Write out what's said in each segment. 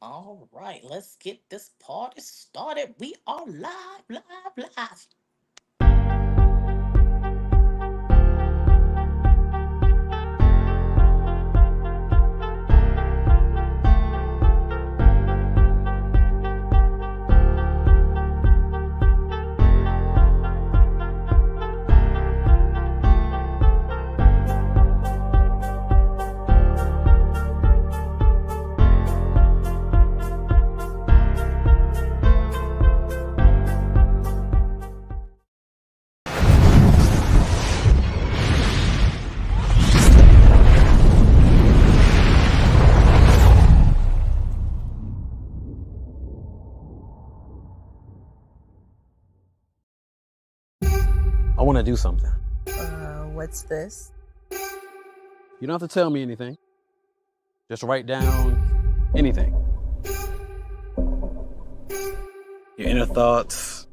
All right, let's get this party started. We are live, live, live. I want to do something. What's this? You don't have to tell me anything. Just write down anything. Your inner thoughts.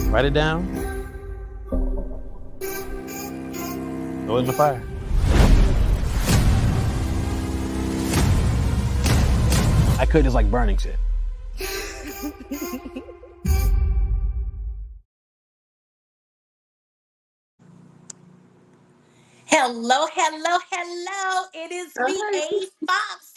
Write it down. Throw it in the fire. I could just like burning shit. Hello, hello, hello. It is me, Hi. A Fox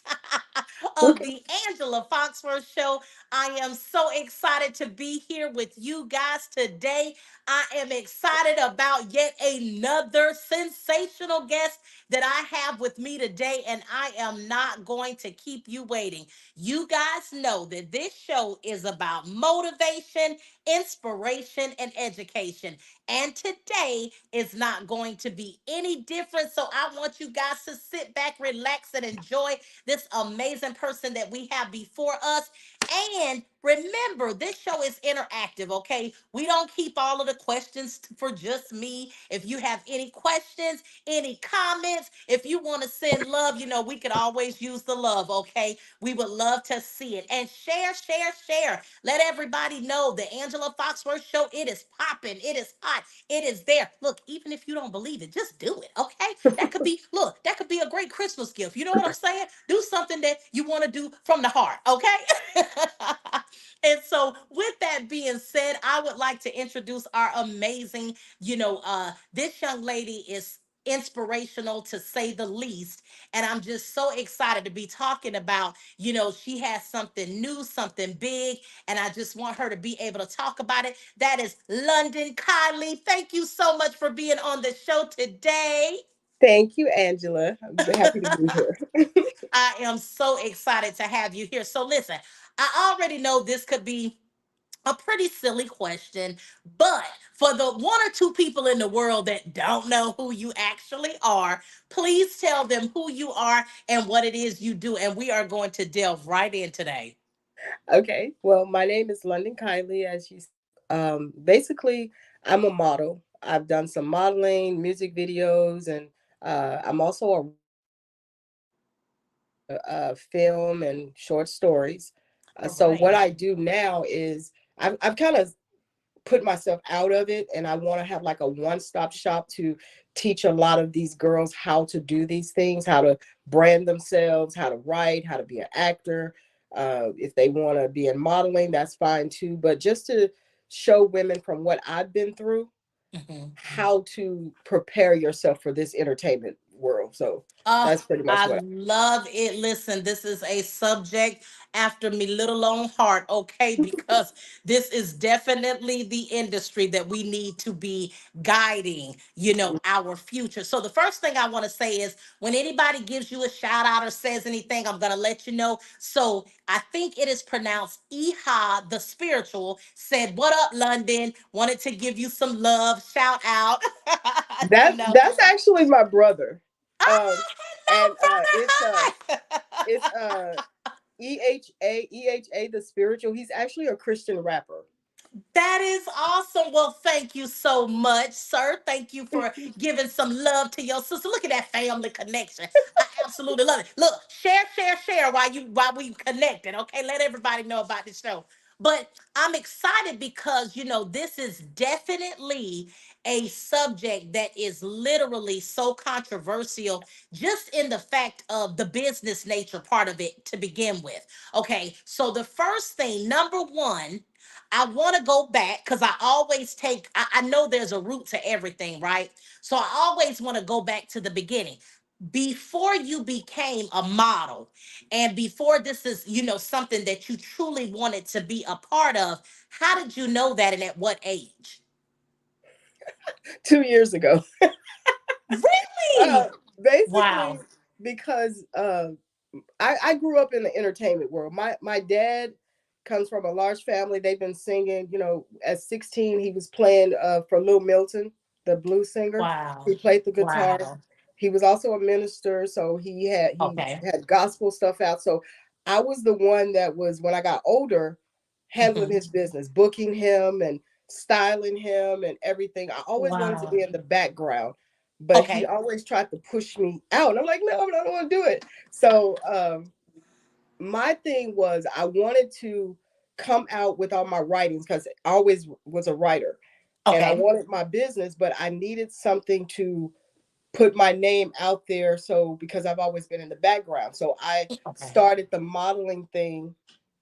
of the Angela Foxworth Show. I am so excited to be here with you guys today. I am excited about yet another sensational guest that I have with me today, and I am not going to keep you waiting. You guys know that this show is about motivation, inspiration, and education. And today is not going to be any different. So I want you guys to sit back, relax, and enjoy this amazing person that we have before us. And remember, this show is interactive, okay? We don't keep all of the questions for just me. If you have any questions, any comments, if you want to send love, we could always use the love, okay? We would love to see it. And share, share, share. Let everybody know the Angela Foxworth Show, it is popping, it is hot, it is there. Look, even if you don't believe it, just do it, okay? That could be a great Christmas gift. You know what I'm saying? Do something that you want to do from the heart, okay? And so, with that being said, I would like to introduce our amazing, this young lady is inspirational to say the least. And I'm just so excited to be talking about, she has something new, something big, and I just want her to be able to talk about it. That is Londen Kailie. Thank you so much for being on the show today. Thank you, Angela. I'm happy to be here. I am so excited to have you here. So, listen, I already know this could be a pretty silly question, but for the one or two people in the world that don't know who you actually are, please tell them who you are and what it is you do. And we are going to delve right in today. Okay. Well, my name is Londen Kailie. As you, basically, I'm a model. I've done some modeling, music videos, and I'm also a film and short stories. All So what right. I do now is I've kind of put myself out of it, and I want to have like a one-stop shop to teach a lot of these girls how to do these things, how to brand themselves, how to write, how to be an actor. If they want to be in modeling, that's fine too, but just to show women from what I've been through Mhm. how to prepare yourself for this entertainment world. So Oh, that's pretty much I what love it. Listen, this is a subject after me little own heart, okay? Because this is definitely the industry that we need to be guiding, our future. So the first thing I want to say is when anybody gives you a shout out or says anything, I'm going to let you know. So I think it is pronounced Iha the spiritual said, "What up, London? Wanted to give you some love, shout out." you know. that's actually my brother. Um, Oh, and hello, brother. it's EHA the spiritual. He's actually a Christian rapper. That is awesome. Well, thank you so much, sir. Thank you for giving some love to your sister. Look at that family connection. I absolutely love it. Look, share, share, share while we connected. Okay, let everybody know about this show. But I'm excited because, this is definitely a subject that is literally so controversial, just in the fact of the business nature part of it to begin with. Okay, so the first thing, number one, I want to go back because I always I know there's a root to everything, right? So I always want to go back to the beginning. Before you became a model, and before this is, something that you truly wanted to be a part of, how did you know that, and at what age? 2 years ago. uh, Really? Basically, Wow. because I grew up in the entertainment world. My dad comes from a large family. They've been singing. At 16, he was playing for Lil Milton, the blues singer. He Wow. played the guitar. Wow. He was also a minister, so he Okay. had gospel stuff out. So I was the one that was, when I got older, handling Mhm. his business, booking him and styling him and everything. I always wanted to be Wow. in the background, but he Okay. always tried to push me out. And I'm like, no, I don't want to do it. So my thing was, I wanted to come out with all my writings because I always was a writer, and I Okay. wanted my business, but I needed something to put my name out there. So, because I've always been in the background, so I Okay. started the modeling thing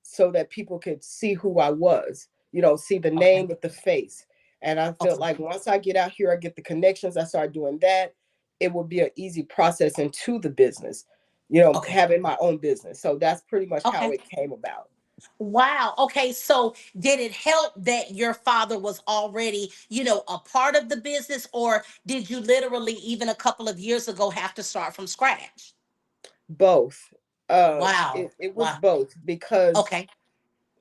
so that people could see who I was, see the Okay. name with the face. And I felt Okay. like once I get out here, I get the connections, I start doing that, it would be an easy process into the business, Okay. having my own business. So that's pretty much how Okay. it came about. Wow. Okay. So did it help that your father was already, a part of the business, or did you literally, even a couple of years ago, have to start from scratch? Both. Wow. It was Wow. both because Okay.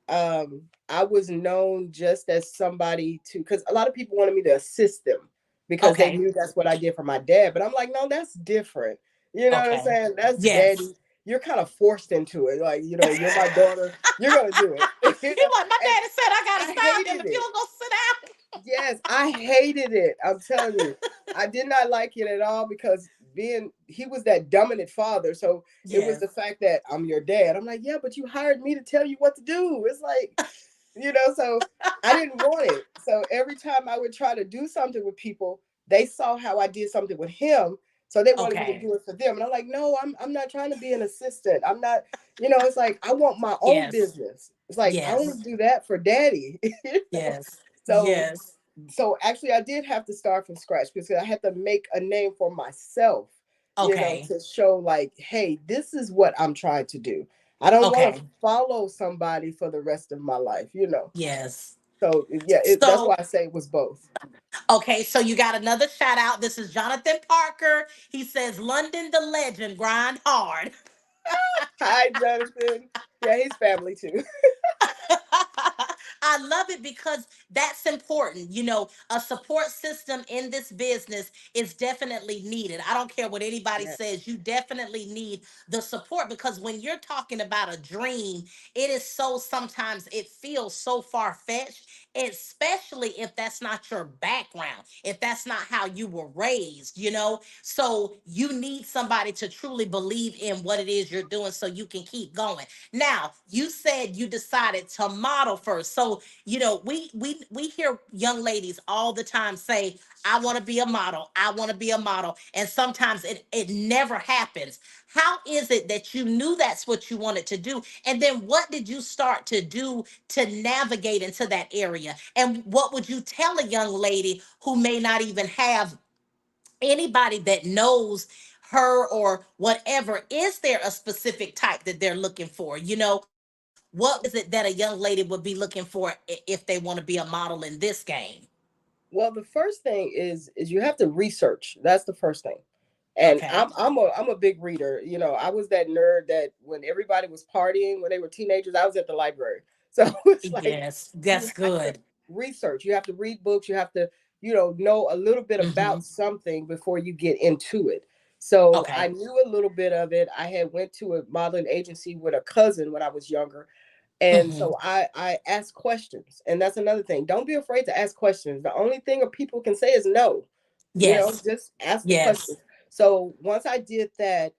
I was known just as somebody to, because a lot of people wanted me to assist them because they Okay. knew that's what I did for my dad. But I'm like, no, that's different. You know what I'm Okay. saying? That's Yes. daddy. You're kind of forced into it. Like, you're my daughter. You're gonna do it. You're like, my And daddy said I gotta I style them. hated If you it. don't go sit down. Yes, I hated it. I'm telling you, I did not like it at all because he was that dominant father. So it was Yes. the fact that I'm your dad. I'm like, yeah, but you hired me to tell you what to do. It's like, so I didn't want it. So every time I would try to do something with people, they saw how I did something with him. So they wanted me to Okay. do it for them. And I'm like, no, I'm not trying to be an assistant. I'm not, it's like I want my own Yes. business. It's like I only Yes. do that for daddy. Yes. So Yes. actually I did have to start from scratch because I had to make a name for myself, Okay. to show like, hey, this is what I'm trying to do. I don't want to Okay. follow somebody for the rest of my life. Yes. So yeah, that's why So, I say it was both. okay, so you got another shout out. This is Jonathan Parker. He says, London the legend, grind hard. Hi, Jonathan. Yeah, he's family too. I love it because that's important. A support system in this business is definitely needed. I don't care what anybody Yes. says, you definitely need the support because when you're talking about a dream, it is so, sometimes it feels so far fetched, especially if that's not your background, if that's not how you were raised. So you need somebody to truly believe in what it is you're doing so you can keep going. Now, you said you decided to model first. So, we hear young ladies all the time say, I want to be a model. I want to be a model. And sometimes it never happens. How is it that you knew that's what you wanted to do? And then what did you start to do to navigate into that area? And what would you tell a young lady who may not even have anybody that knows her or whatever? Is there a specific type that they're looking for? What is it that a young lady would be looking for if they want to be a model in this game? Well, the first thing is you have to research. That's the first thing. And Okay. I'm a big reader. I was that nerd that when everybody was partying when they were teenagers, I was at the library. So it's like Yes, you that's have to good. research. You have to read books. You have to, know a little bit Hmm. about something before you get into it. So I Okay. knew a little bit of it. I had went to a modeling agency with a cousin when I was younger, and Hmm. so I ask questions, and that's another thing. Don't be afraid to ask questions. The only thing people can say is no. Yes. Just ask the Yes. questions. So once I did that,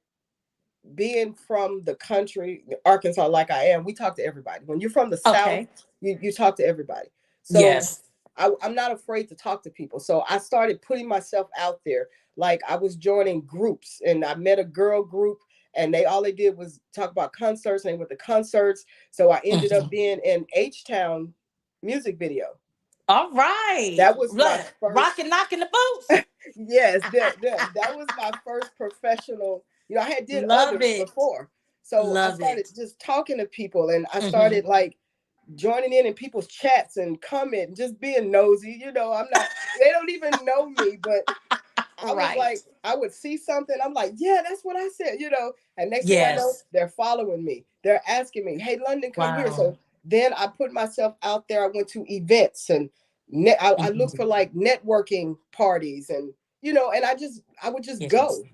being from the country, Arkansas, like I am, we talk to everybody. When you're from the South, Okay. you talk to everybody. So Yes. I'm not afraid to talk to people. So I started putting myself out there. Like I was joining groups, and I met a girl group, and all they did was talk about concerts, and with the concerts. So I ended up Mhm. being in H Town music video. All right. That was my Look, first. rocking, knocking the boots. Yes, that was my first professional. I had did Love others it. before. So I Love started it. just talking to people, and I Hmm. started like joining in people's chats and commenting, just being nosy. I'm not, they don't even know me, but I was Right. like, I would see something, I'm like, yeah, that's what I said. And next thing I know, Yes. they're following me. They're asking me, hey, London, come here. Wow. So then I put myself out there. I went to events, and I looked for Mhm. like networking parties, and I would just Yes. go,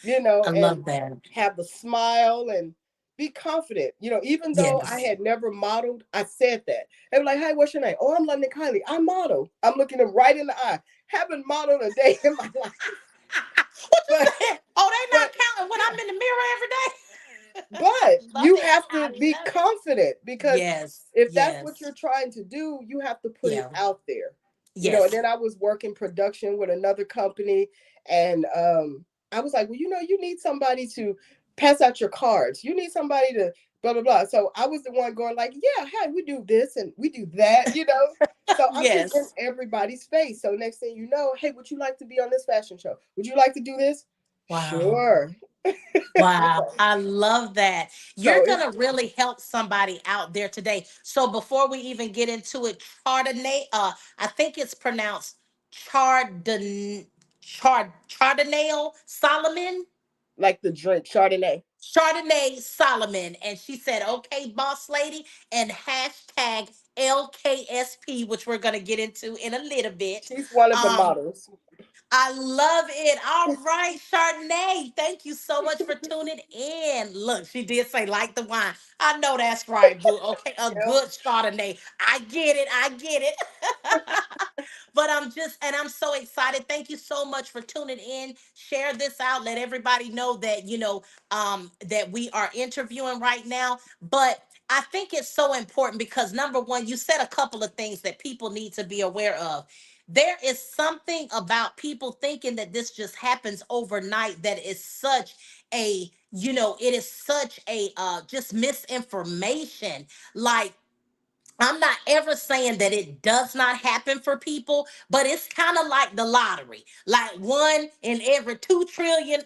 I and love that. have the smile and be confident. Even though I Yes. had never modeled, I said that. They were like, hey, what's your name? Oh, I'm Londen Kailie. I model. I'm looking them right in the eye. Haven't modeled a day in my life. What you But saying? Oh, they but not counting when I'm in the mirror every day. I but love you it. have I to be love it. confident, because Yes. if that's what Yes. you're trying to do, you have to put it Yeah. out there. And Yes. then I was working production with another company, and I was like, well, you need somebody to pass out your cards. You need somebody to blah blah blah. So I was the one going like, yeah, hey, we do this and we do that. So I'm just in Yes. everybody's face. So next thing you know, hey, would you like to be on this fashion show? Would you like to do this? Wow. Sure. Wow, I love that. You're So it's gonna really help somebody out there today. So before we even get into it, Chardonnay, I think it's pronounced Chardonnay Solomon. like the drink Chardonnay. Chardonnay Solomon. And she said, okay, boss lady, and hashtag LKSP, which we're gonna get into in a little bit. She's one of the Um, models. I love it. All right, Chardonnay. Thank you so much for tuning in. Look, she did say like the wine. I know that's right, boo. Okay, a Yep. good Chardonnay. I get it. I get it. But I'm so excited. Thank you so much for tuning in. Share this out. Let everybody know that, that we are interviewing right now. But I think it's so important because number one, you said a couple of things that people need to be aware of. There is something about people thinking that this just happens overnight that is such it is such a just misinformation. Like, I'm not ever saying that it does not happen for people, but it's kind of like the lottery. Like one in every 2 trillion,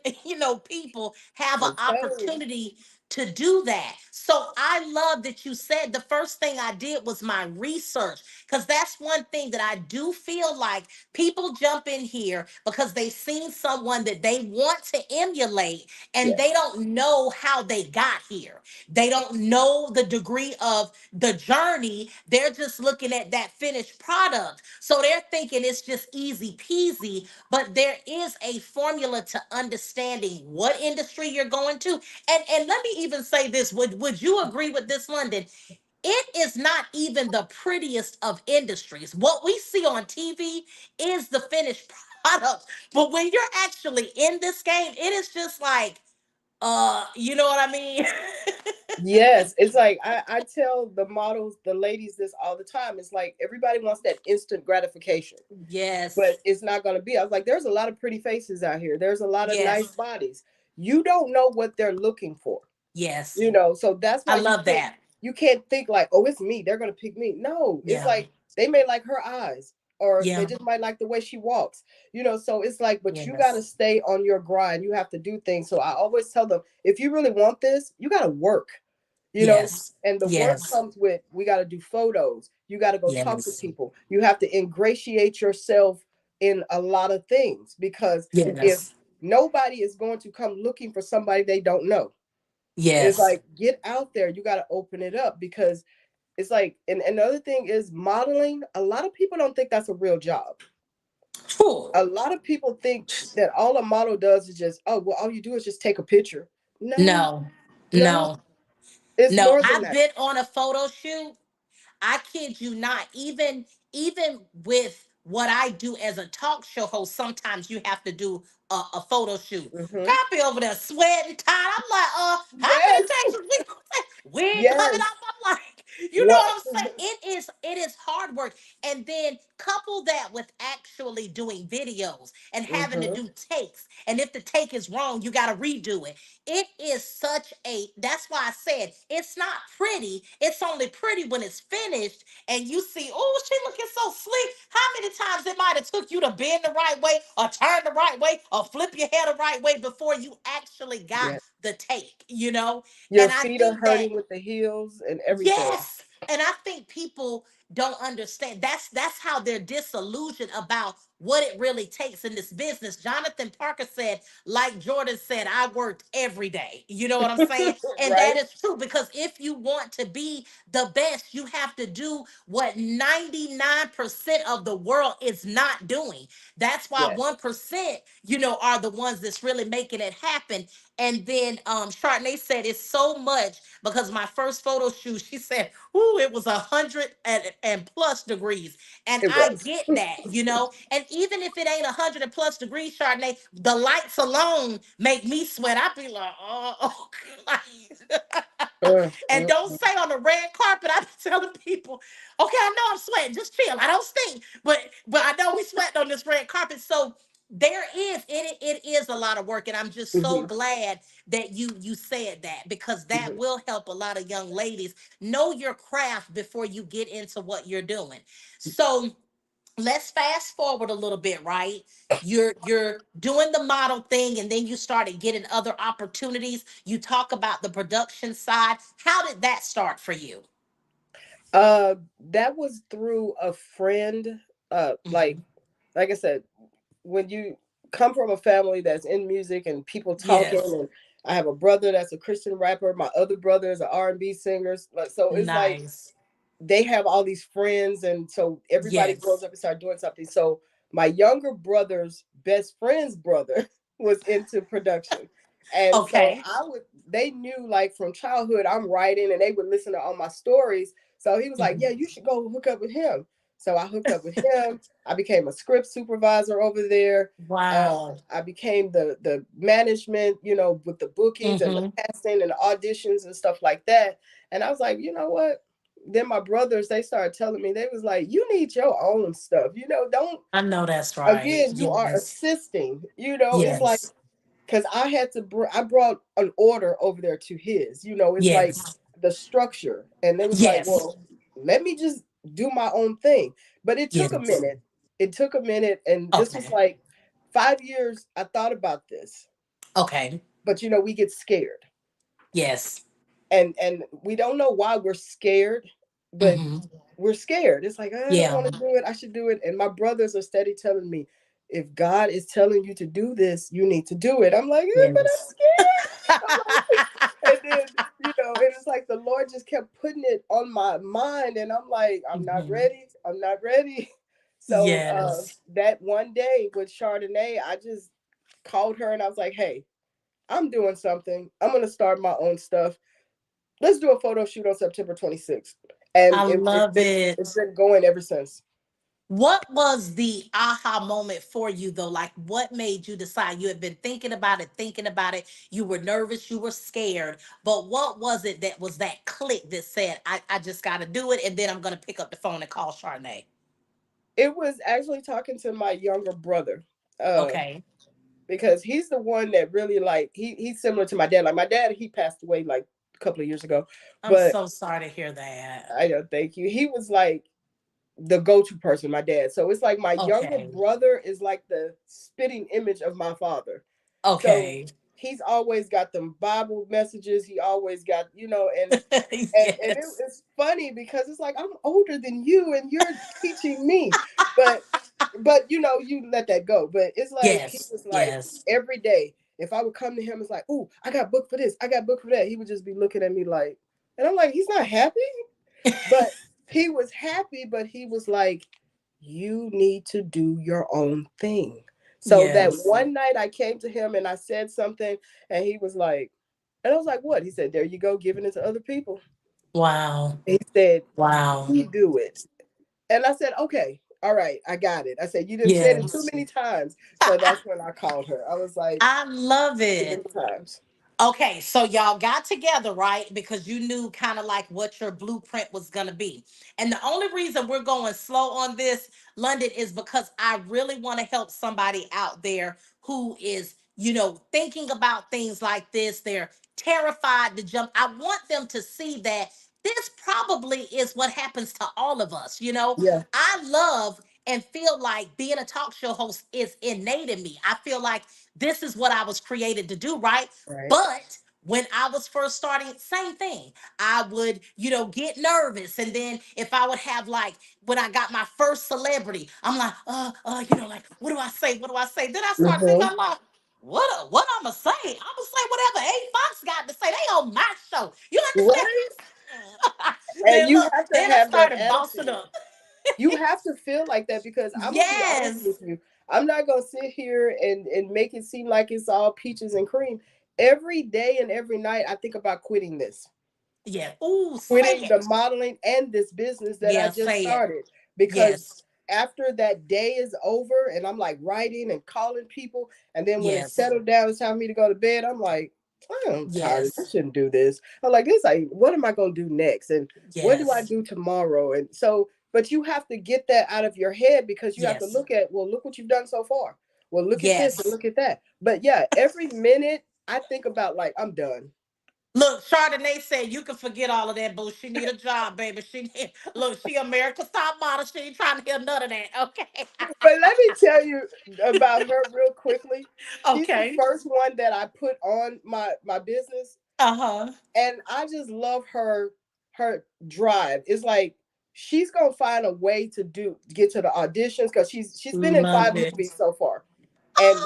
people have an I'm telling you. opportunity to do that. So I love that you said the first thing I did was my research, because that's one thing that I do feel like people jump in here because they've seen someone that they want to emulate and they Yes. don't know how they got here. They don't know the degree of the journey. They're just looking at that finished product. So they're thinking it's just easy peasy, but there is a formula to understanding what industry you're going to. And let me even say this. Would you agree with this, London? It is not even the prettiest of industries. What we see on TV is the finished product. But when you're actually in this game, it is just like, you know what I mean? Yes. It's like I tell the models, the ladies, this all the time. It's like everybody wants that instant gratification, Yes. but it's not going to be. I was like, there's a lot of pretty faces out here. There's a lot of nice Yes. bodies. You don't know what they're looking for. Yes. So that's I why you love can't that. you can't think like, oh, it's me, they're gonna pick me. No, it's Yeah. like they may like her eyes, or they Yeah. just might like the way she walks. So it's like, but you got to Yes. stay on your grind. You have to do things. So I always tell them, if you really want this, you got to work. you know Yes. and the work Yes. comes with, we got to do photos, you got to go talk to Yes. people, you have to ingratiate yourself in a lot of things, because if Yes. nobody is going to come looking for somebody they don't know, it's Yes. like, get out there. You got to open it up, because it's like, and another thing is modeling. A lot of people don't think that's a real job. Whew. A lot of people think that all a model does is just, oh, well, all you do is just take a picture. No, No. no, No. it's No. more than I've that. been on a photo shoot. I kid you not. Even with what I do as a talk show host, sometimes you have to do a photo shoot. Girl, Hmm. I be over there sweating, tired. I'm like, how many Yes. takes we gonna take? Wig coming Yes. off. I'm like, you know What? what I'm saying? It is hard work. And then couple that with actually doing videos and having to Hmm. do takes. And if the take is wrong, you gotta redo it. It is such a that's why I said it's not pretty. It's only pretty when it's finished and you see, oh, she looking so sleek. How many times it might have took you to bend the right way or turn the right way or flip your head the right way before you actually got Yeah. the take, you know? Your And I feet are think that hurting with the heels and everything. yes. And I think people don't understand. That's how they're disillusioned about what it really takes in this business. Jonathan Parker said, like Jordan said, I worked every day. You know what I'm saying? And that Right? is true because if you want to be the best, you have to do what 99% of the world is not doing. That's why Yes. 1%, are the ones that's really making it happen. And then Chardonnay said it's so much because my first photo shoot, she said, "Ooh, it was 100 and plus degrees," and It I was. get that, And even if it ain't 100 and plus degrees, Chardonnay, the lights alone make me sweat. I be like, oh, and Mm. don't say on the red carpet. I be telling people, okay, I know I'm sweating. Just chill. I don't stink, but I know we sweating on this red carpet. So it is a lot of work, and I'm just so Hmm. glad that you said that because that Hmm. will help a lot of young ladies know your craft before you get into what you're doing. So let's fast forward a little bit, right? You're doing the model thing and then you started getting other opportunities. You talk about the production side. How did that start for you? That was through a friend. Hmm. Like I said, when you come from a family that's in music and people talking, Yes. and I have a brother that's a Christian rapper. My other brother is an R&B singer. So it's like Nice. they have all these friends, and so everybody grows Yes. up and start doing something. So my younger brother's best friend's brother was into production, and so Okay. they knew like from childhood I'm writing, and they would listen to all my stories. So he was like, Mhm. yeah, you should go hook up with him. So I hooked up with him. I became a script supervisor over there. Wow. I became the management, with the bookings and the Hmm. casting and the auditions and stuff like that. And I was like, you know what? Then my brothers, they started telling me, they was like, you need your own stuff, don't, I know that's right. again, you are Yes. assisting, it's like, Yes. because I had to I brought an order over there to his, it's like Yes. the structure, and it was like, Yes. well, let me just do my own thing. But it took a Yes. minute. It took a minute, and this was Okay. like 5 years I thought about this. Okay. But we get scared, Yes. and we don't know why we're scared, but Hmm. we're scared. It's like, I don't Yeah. want to do it, I should do it. And my brothers are steady telling me, if God is telling you to do this, you need to do it. I'm like, but I'm Yes. scared. I'm like, and then, and it's like the Lord just kept putting it on my mind, and I'm like, I'm not Mhm. ready. I'm not ready. So Yes. that one day with Chardonnay, I just called her and I was like, hey, I'm doing something. I'm gonna start my own stuff. Let's do a photo shoot on September 26th. And I love it's it. been going ever since. What was the aha moment for you though? Like what made you decide? You had been thinking about it. You were nervous, you were scared. But what was it that was that click that said, I just gotta do it and then I'm gonna pick up the phone and call Charnay? It was actually talking to my younger brother. Uh Okay. because he's the one that really, like, he's similar to my dad. Like my dad, he passed away like a couple of years ago. I'm But so sorry to hear that. I don't, thank you. He was like the go-to person, my dad. So it's like my younger Okay. brother is like the spitting image of my father. So Okay. he's always got them Bible messages. He always got, and Yes. it's funny because it's like I'm older than you and you're teaching me. But you let that go. But it's like he Yes. was like Yes. every day, if I would come to him, it's like, oh, I got booked for this, I got booked for that. He would just be looking at me like, and I'm like, he's not happy. But he was happy, but he was like, you need to do your own thing. So that Yes. one night I came to him and I said something, and he was like, and I was like, what? He said, there you go, giving it to other people. Wow. He said, Wow. you do it. And I said, okay, all right, I got it. I said, you didn't say it too Yes. many times. So that's when I called her. I was like, I love too many it. times. Okay, so y'all got together, right? Because you knew kind of like what your blueprint was going to be. And the only reason we're going slow on this, London, is because I really want to help somebody out there who is, thinking about things like this. They're terrified to jump. I want them to see that this probably is what happens to all of us. Yeah, I love and feel like being a talk show host is innate in me. I feel like this is what I was created to do, right? right. But when I was first starting, same thing. I would, get nervous. And then if I would have like when I got my first celebrity, I'm like, like, what do I say? What do I say? Then I start thinking, Hmm. I'm like, what I'ma say? I'ma say whatever A Fox got to say. They on my show. You understand Right. what I'm saying? And Then you look, have to then I have that started bossing attitude. up. You have to feel like that because I'm gonna be honest Yes. with you. I'm not gonna sit here and make it seem like it's all peaches and cream. Every day and every night I think about quitting this. Yeah. Ooh, say Quitting the it. modeling and this business that I Yeah, just say it. started because Yes. after that day is over and I'm like writing and calling people, and then when it's Yes. settled down, it's time for me to go to bed. I'm like, I'm tired. I Yes. shouldn't do this. I'm like, this. Like, what am I going to do next? And what do I Yes. do tomorrow? And so, but you have to get that out of your head because you have to Yes. look at, well, look what you've done so far. Well, look at this and Yes. look at that. But yeah, every minute I think about like I'm done. Look, Chardonnay said you can forget all of that, boo. She need a job, baby. She need, look, she America's top model. She ain't trying to hear none of that. Okay. But let me tell you about her real quickly. She's the Okay. first one that I put on my business, Uh-huh. and I just love her drive. It's like she's gonna find a way to get to the auditions because she's been in Love 5 movies it. so far, and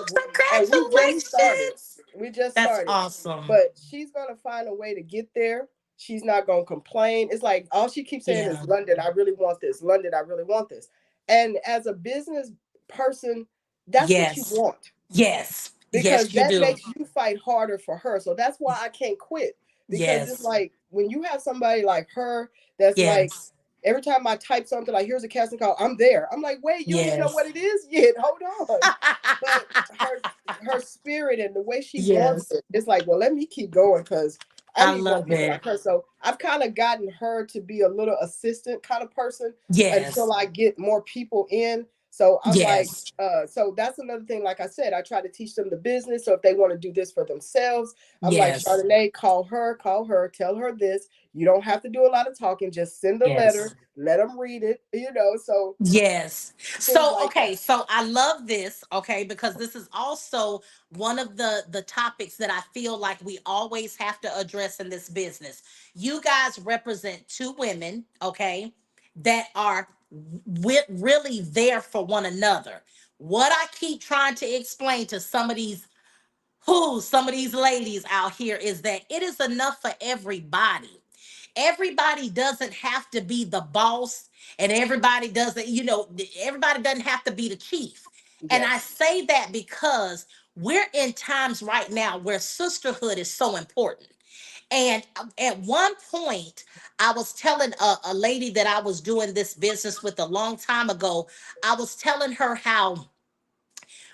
Oh, we just started. congratulations. We just That's started, awesome. but she's gonna find a way to get there. She's not gonna complain. It's like all she keeps saying is, Yeah. "London, I really want this. London, I really want this." And as a business person, that's what you Yes. want Yes. because Yes, you that do. makes you fight harder for her. So that's why I can't quit because it's Yes. like when you have somebody like her that's like Yes. every time I type something like here's a casting call, I'm there. I'm like, wait, you don't even know what Yes. it is yet. Hold on. But her spirit and the way she wants Yes. it, it's like, well, let me keep going because I I need more love people it. like her. So I've kind of gotten her to be a little assistant kind of person Yes. until I get more people in. So I'm like, Yes. so that's another thing. Like I said, I try to teach them the business. So if they want to do this for themselves, I'm like, Yes. Chardonnay, call her, tell her this. You don't have to do a lot of talking. Just send a Yes. letter, let them read it, so Yes. things So like okay, that. so I love this, okay, because this is also one of the topics that I feel like we always have to address in this business. You guys represent two women, okay, that are really there for one another. What I keep trying to explain to some of these ladies out here is that it is enough for everybody. Everybody doesn't have to be the boss, and everybody doesn't have to be the chief. And I Yes. say that because we're in times right now where sisterhood is so important. And at one point, I was telling a lady that I was doing this business with a long time ago, I was telling her how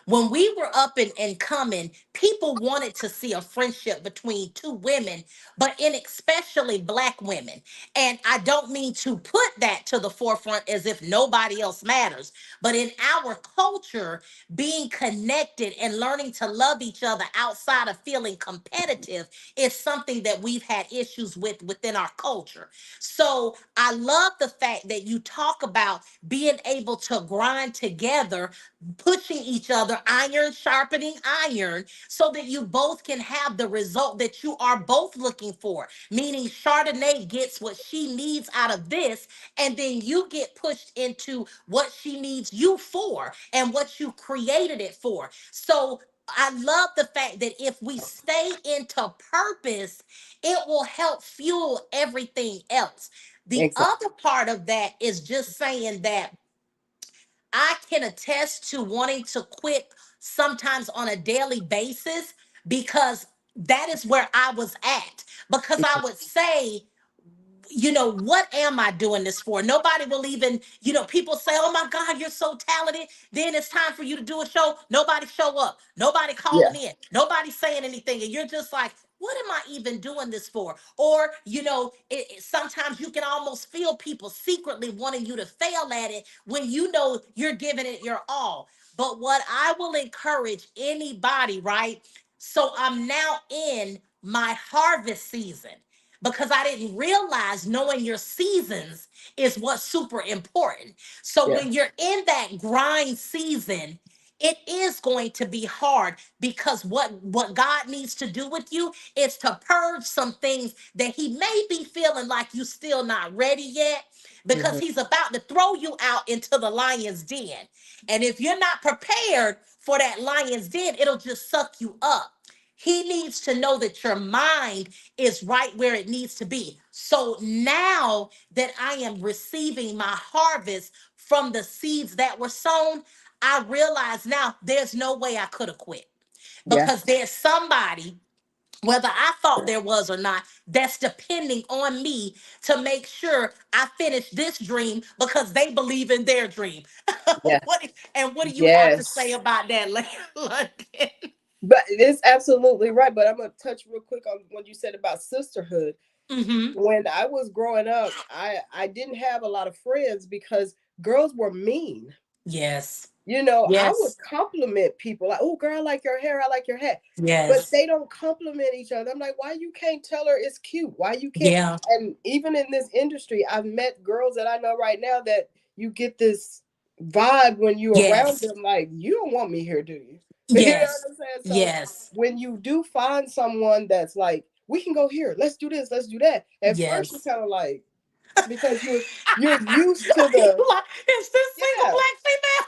when we were up and coming, people wanted to see a friendship between two women, but in especially black women. And I don't mean to put that to the forefront as if nobody else matters, but in our culture, being connected and learning to love each other outside of feeling competitive is something that we've had issues with within our culture. So I love the fact that you talk about being able to grind together, pushing each other, iron sharpening iron, so that you both can have the result that you are both looking for. Meaning, Chardonnay gets what she needs out of this, and then you get pushed into what she needs you for and what you created it for. So, I love the fact that if we stay into purpose, it will help fuel everything else. The Exactly. other part of that is just saying that I can attest to wanting to quit sometimes on a daily basis because that is where I was at. Because I would say, what am I doing this for? Nobody will even, people say, oh my God, you're so talented. Then it's time for you to do a show. Nobody show up. Nobody calling Yeah. in. Nobody saying anything. And you're just like, what am I even doing this for? Or, sometimes you can almost feel people secretly wanting you to fail at it when you know you're giving it your all. But what I will encourage anybody, right? So I'm now in my harvest season because I didn't realize knowing your seasons is what's super important. So Yeah. when you're in that grind season, it is going to be hard because what God needs to do with you is to purge some things that he may be feeling like you still not ready yet, because Hmm. he's about to throw you out into the lion's den. And if you're not prepared for that lion's den, it'll just suck you up. He needs to know that your mind is right where it needs to be. So now that I am receiving my harvest from the seeds that were sown, I realize now there's no way I could have quit, Yeah. because there's somebody, whether I thought there was or not, that's depending on me to make sure I finish this dream because they believe in their dream. Yeah. And what do you have to say Yes. about that, London? But it's absolutely right. But I'm gonna touch real quick on what you said about sisterhood. Hmm. When I was growing up, I didn't have a lot of friends because girls were mean. Yes. I would Yes. compliment people like, "Oh, girl, I like your hair. I like your hat," but Yes. they don't compliment each other. I'm like, "Why you can't tell her it's cute? Why you can't?" Yeah. And even in this industry, I've met girls that I know right now that you get this vibe when you're around Yes. them, like, you don't want me here, do you? You know Yes. what I'm saying? So Yes. when you do find someone that's like, we can go here, let's do this, let's do that. At first, you're Yes. kind of like, because you're used to You the, like, is this single yeah. black female?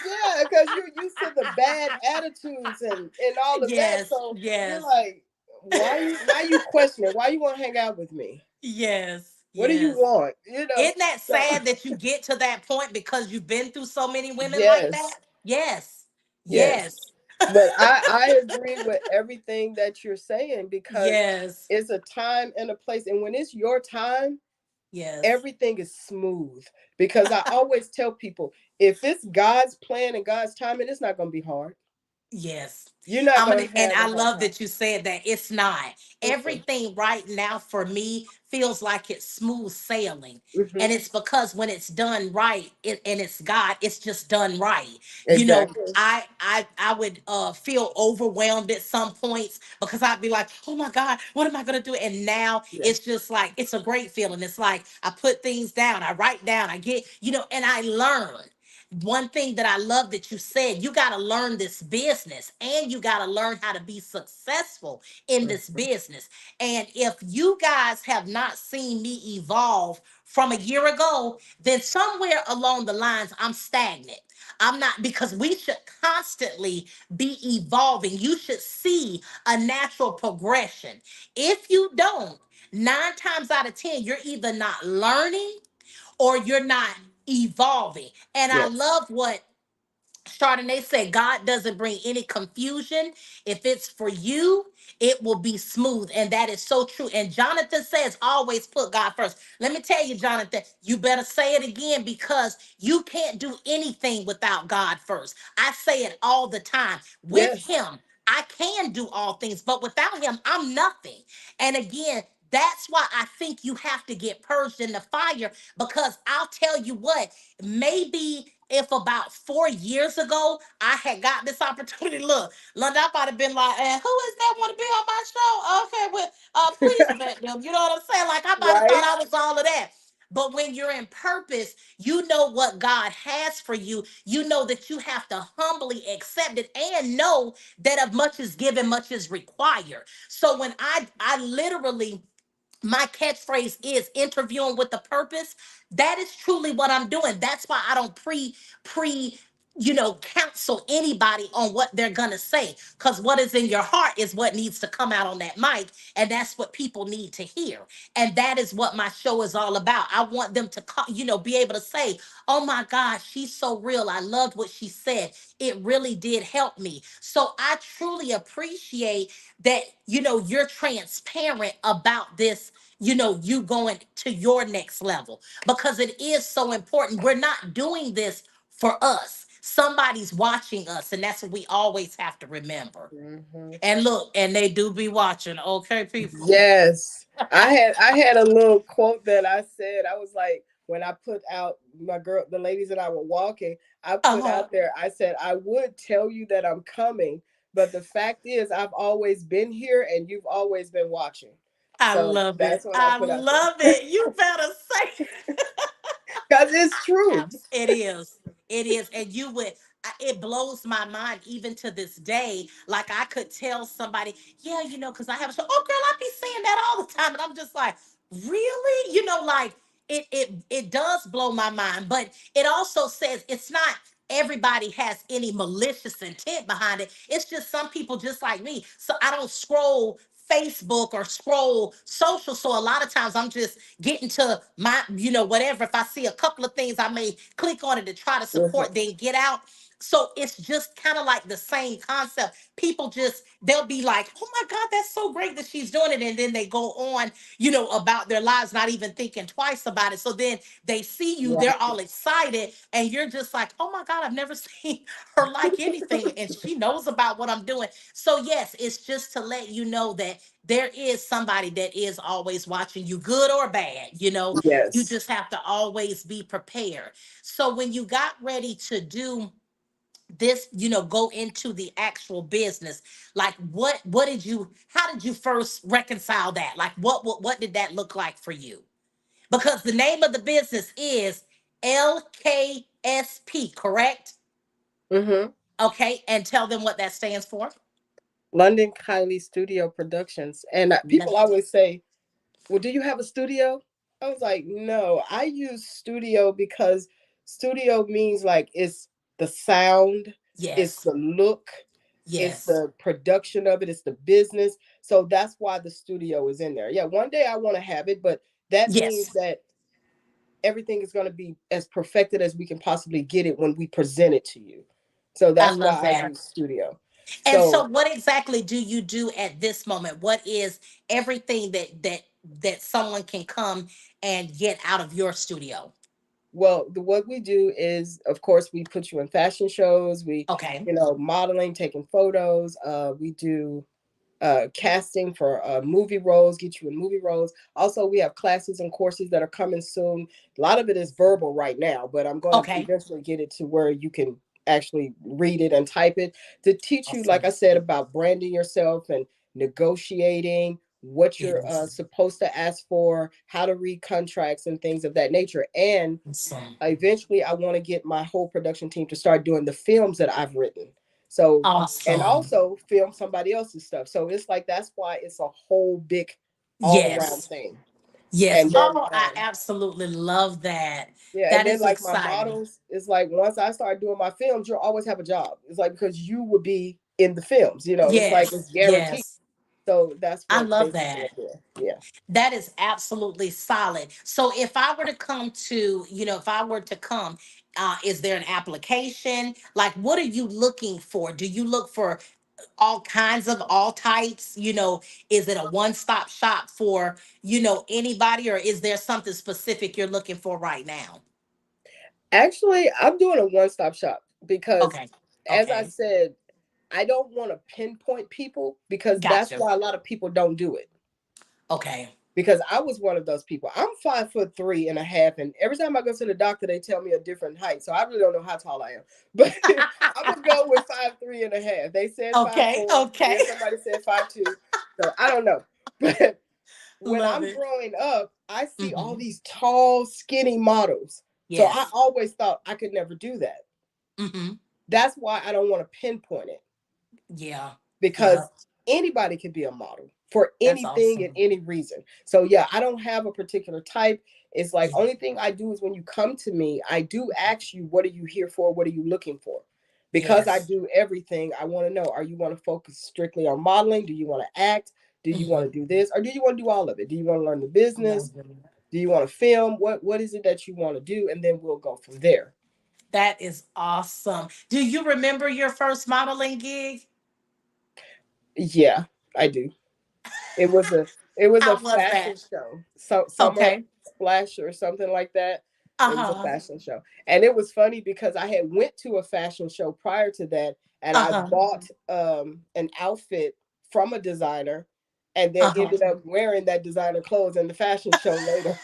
Yeah, because you're used to the bad attitudes and all of that. Yes. So you're Yes. like, why you now you question it? Why you want to hang out with me? Yes. What do you Yes. want? Isn't that So sad that you get to that point because you've been through so many women like that? yes, Yes. yes. Yes. But I agree with everything that you're saying because Yes. it's a time and a place. And when it's your time, Yes. everything is smooth. Because I always tell people, if it's God's plan and God's timing, it's not gonna be hard. Yes. You're not I'm gonna gonna, and have a I hard love time. that you said that it's not. Mm-mm. Everything right now for me feels like it's smooth sailing. Hmm. And it's because when it's done right, and it's God, it's just done right. Exactly. I would feel overwhelmed at some points because I'd be like, oh my God, what am I gonna do? And now Yeah. it's just like it's a great feeling. It's like I put things down, I write down, I get, and I learn. One thing that I love that you said, you got to learn this business and you got to learn how to be successful in this Mhm. business. And if you guys have not seen me evolve from a year ago, then somewhere along the lines, I'm stagnant. I'm not, because we should constantly be evolving. You should see a natural progression. If you don't, 9 times out of 10, you're either not learning or you're not evolving. And I Yes. love what Chardonnay said, God doesn't bring any confusion. If it's for you, it will be smooth. And that is so true. And Jonathan says, always put God first. Let me tell you, Jonathan, you better say it again because you can't do anything without God first. I say it all the time. With Yes. Him, I can do all things, but without Him, I'm nothing. And again, that's why I think you have to get purged in the fire, because I'll tell you what, maybe if about 4 years ago I had got this opportunity, look, London, I might have been like, who is that want to be on my show? Okay, well, please vet them. You know what I'm saying? Like I might have thought Right. I was all of that. But when you're in purpose, you know what God has for you. You know that you have to humbly accept it and know that of much is given, much is required. So when I literally, my catchphrase is interviewing with the purpose. That is truly what I'm doing. That's why I don't pre counsel anybody on what they're gonna say, because what is in your heart is what needs to come out on that mic, and that's what people need to hear. And that is what my show is all about. I want them to be able to say, oh my gosh, she's so real, I loved what she said, it really did help me. So I truly appreciate that you're transparent about this, you going to your next level, because it is so important. We're not doing this for us. Somebody's watching us, and that's what we always have to remember. Mhm. And look, and they do be watching, okay, people. Yes. I had a little quote that I said. I was like, when I put out my girl, the ladies and I were walking, I put Uh-huh. out there, I said, I would tell you that I'm coming, but the fact is I've always been here and you've always been watching. I So love that's it. what I I put out love there. it. You better say. Because it's true. It is. It is. And you would, it blows my mind even to this day. Like I could tell somebody, yeah, because I have a show. Oh, girl, I be saying that all the time. And I'm just like, really? Like it does blow my mind. But it also says it's not everybody has any malicious intent behind it. It's just some people just like me. So I don't scroll Facebook or scroll social. So a lot of times I'm just getting to my, whatever. If I see a couple of things, I may click on it to try to Mhm. support, then get out. So it's just kind of like the same concept. People just, they'll be like, oh my God, that's so great that she's doing it. And then they go on, about their lives, not even thinking twice about it. So then they see you, they're Right. all excited, and you're just like, oh my God, I've never seen her like anything. And she knows about what I'm doing. So, yes, it's just to let you know that there is somebody that is always watching you, good or bad. You Yes. just have to always be prepared. So, when you got ready to do this, go into the actual business, like what did you, how did you first reconcile that? Like what did that look like for you? Because the name of the business is LKSP, correct? Hmm. Okay, and tell them what that stands for. London Kailie Studio Productions. And people London. always say, well, do you have a studio? I was like, no, I use studio because studio means like it's the sound, it's Yes. the look, it's Yes. the production of it, it's the business. So that's why the studio is in there. Yeah, one day I want to have it, but that means Yes. that everything is going to be as perfected as we can possibly get it when we present it to you. So I that's why love I that. use studio. And so So, what exactly do you do at this moment? What is everything that someone can come and get out of your studio? well, what we do is, of course, we put you in fashion shows. We, Okay. modeling, taking photos. We do casting for movie roles, get you in movie roles. Also, we have classes and courses that are coming soon. A lot of it is verbal right now, but I'm going to Okay. eventually get it to where you can actually read it and type it to teach you, like Awesome. I said, about branding yourself and negotiating, what you're Yes. supposed to ask for, how to read contracts and things of that nature. And Awesome. eventually I want to get my whole production team to start doing the films that I've written. So, and Awesome. also film somebody else's stuff. So it's like that's why it's a whole big all around Yes. thing. Yes. And then Oh, I absolutely love that. yeah, and That then is like my exciting. models, it's like once I start doing my films, you'll always have a job. It's like because you would be in the films, it's like it's Yes. guaranteed. Yes. So that's I what love basically that. I'm doing. Yeah. That is absolutely solid. So if I were to come to, if I were to come, is there an application? Like, what are you looking for? Do you look for all kinds of all types? Is it a one-stop shop for, anybody, or is there something specific you're looking for right now? Actually, I'm doing a one-stop shop because Okay. as I Okay. said, I don't want to pinpoint people because that's Gotcha. why a lot of people don't do it. Okay. Because I was one of those people. I'm 5'3.5", and every time I go to the doctor, they tell me a different height. So I really don't know how tall I am, but I'm gonna go with 5'3.5". They said five Okay. four, Okay. then somebody said 5'2". So I don't know, but when Love I'm it. growing up, I see all Hmm. these tall, skinny models. So I Yes. always thought I could never do that. Hmm. That's why I don't want to pinpoint it Yeah. Yeah. because anybody can be a model for That's anything and awesome. any reason. So yeah, I don't have a particular type. It's like Yeah. only thing I do is when you come to me, I do ask you, what are you here for? What are you looking for? Because I Yes. do everything, I want to know, are you want to focus strictly on modeling? Do you want to act? Do you want Hmm. to do this? Or do you want to do all of it? Do you want to learn the Love business? it. Do you want to film? What is it that you want to do? And then we'll go from there. That is awesome. Do you remember your first modeling gig? Yeah, I do. It was a It was a How was fashion that? show. So Summer Okay. Splash or something like that. It was a Uh-huh. fashion show. And it was funny because I had went to a fashion show prior to that and I Uh-huh. bought an outfit from a designer and then Uh-huh. ended up wearing that designer clothes in the fashion show later.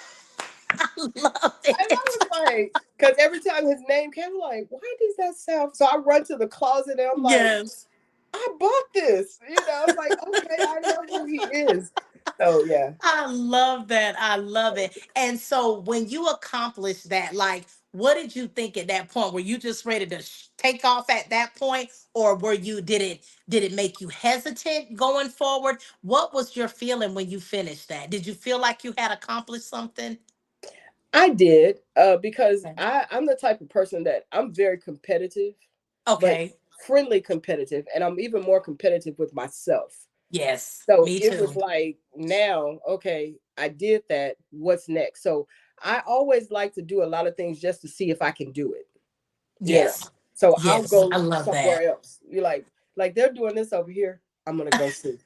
I love And I it. was like, because every time his name came, I'm like, why does that sound? So I run to the closet and I'm like, Yes. I bought this. I'm like, okay, I know who he is. So yeah. I love that. I love it. And so when you accomplished that, like, what did you think at that point? Were you just ready to take off at that point, or were you did it make you hesitant going forward? What was your feeling when you finished that? Did you feel like you had accomplished something? I did, because Okay. I'm the type of person that I'm very competitive, but Okay. friendly competitive, and I'm even more competitive with myself. Yes, So me it was too. like, now, okay, I did that. What's next? So I always like to do a lot of things just to see if I can do it. You know, Yes. so I'll Yes. I go love somewhere that. else. You're like they're doing this over here. I'm gonna go see.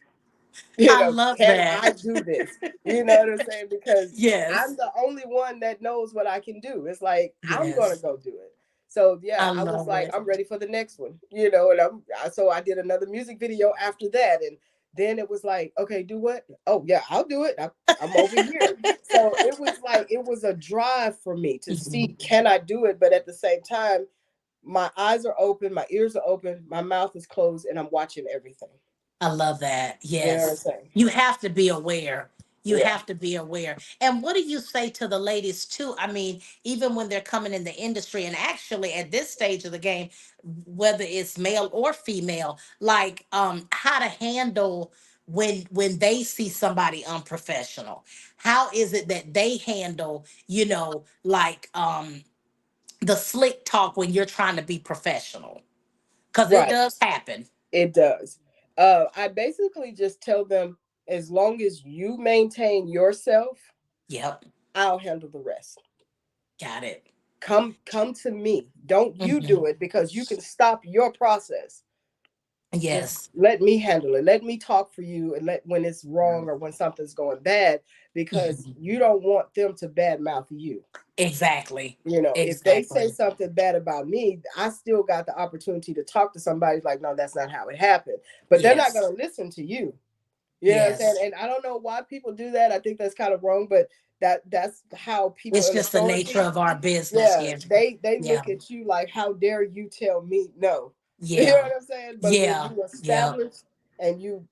I love Can that. I do this? You know what I'm saying? Because I'm Yes. the only one that knows what I can do. It's like I'm gonna Yes. go do it. So yeah, I I was love like, it. I'm ready for the next one. And so I did another music video after that, and then it was like, okay, do what? Oh yeah, I'll do it. I'm over here. So it was like it was a drive for me to see, Mhm. can I do it? But at the same time, my eyes are open, my ears are open, my mouth is closed, and I'm watching everything. I love that. You know what I'm Yes. saying? You have to be aware. You Yeah. have to be aware. And what do you say to the ladies too? I mean, even when they're coming in the industry and actually at this stage of the game, whether it's male or female, like how to handle when they see somebody unprofessional. How is it that they handle, like the slick talk when you're trying to be professional? Cuz it Right. does happen. It does. I basically just tell them, as long as you maintain yourself, Yep. I'll handle the rest. Got it. Come to me. Don't you Mhm. do it, because you can stop your process. Just Yes. let me handle it. Let me talk for you, and let when it's wrong or when something's going bad, because Mhm. you don't want them to badmouth you. Exactly. If they say Exactly. something bad about me, I still got the opportunity to talk to somebody like, no, that's not how it happened. But they're not Yes. going to listen to you. You know what I'm saying? Yes. And I don't know why people do that. I think that's kind of wrong, but that's how people It's in just the nature authority, of our business. yeah, Yeah. they Yeah. look at you like, how dare you tell me no? You know Yeah. what I'm saying? But when Yeah. you Yeah. establish and you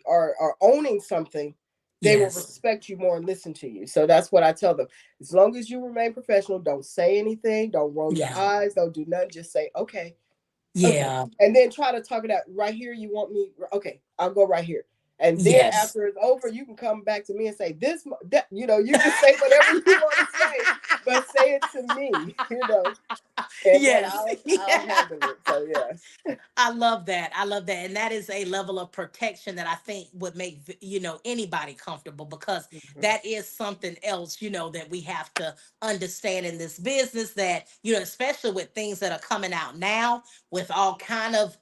are owning something, they will Yes. respect you more and listen to you. So that's what I tell them. As long as you remain professional, don't say anything, don't roll your Yeah. eyes, don't do nothing. Just say, okay, okay. Yeah. And then try to talk it out. Right here, you want me? Okay, I'll go right here. And then Yes. after it's over, you can come back to me and say this, that, you can say whatever you want to say, but say it to me, and then Yes. I'll Yeah. handle it. So yeah. I love that. I love that. And that is a level of protection that I think would make, anybody comfortable, because Mhm. that is something else, that we have to understand in this business, that, especially with things that are coming out now with all kind of,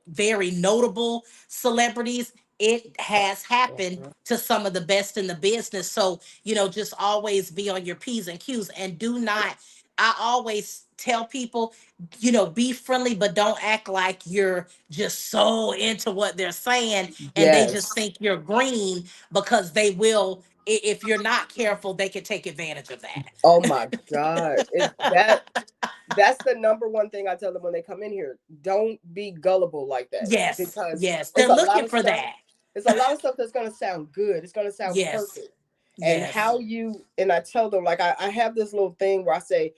very notable celebrities, it has happened Mhm. to some of the best in the business. So, just always be on your P's and Q's, and do not, I always tell people, be friendly, but don't act like you're just so into what they're saying and they just Yes. think you're green, because they will, if you're not careful, they can take advantage of that. Oh my God. That's the number one thing I tell them when they come in here. Don't be gullible like that, Yes, because yes. They're it's a lot looking of for stuff. that. It's a lot of stuff that's going to sound good. It's going to sound Yes, perfect. And yes, I tell them, like, I have this little thing where I say,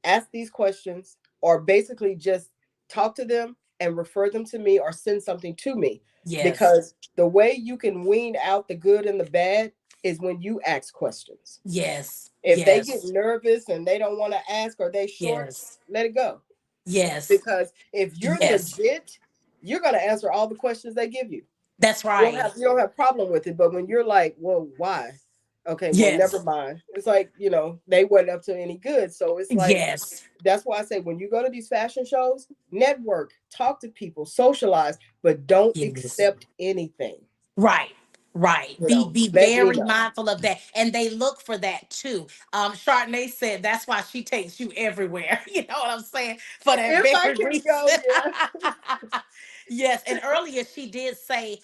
ask these questions, or basically just talk to them and refer them to me or send something to me. yes, Because the way you can wean out the good and the bad is when you ask questions. yes, If they get yes, nervous and they don't want to ask, or they short, yes, let it go. yes, Because if you're yes. legit, you're going to answer all the questions they give you. That's right. You don't have problem with it. But when you're like, well, why? Okay, well, never Yes, mind. It's like, they weren't up to any good. So it's like, yes, that's why I say, when you go to these fashion shows, network, talk to people, socialize, but don't yes. accept anything. Right, Right. You Be know, be let me very know. mindful of that. And they look for that too. Chardonnay said that's why she takes you everywhere. You know what I'm saying? For that If I very can reason. go, yeah. Yes. And earlier she did say,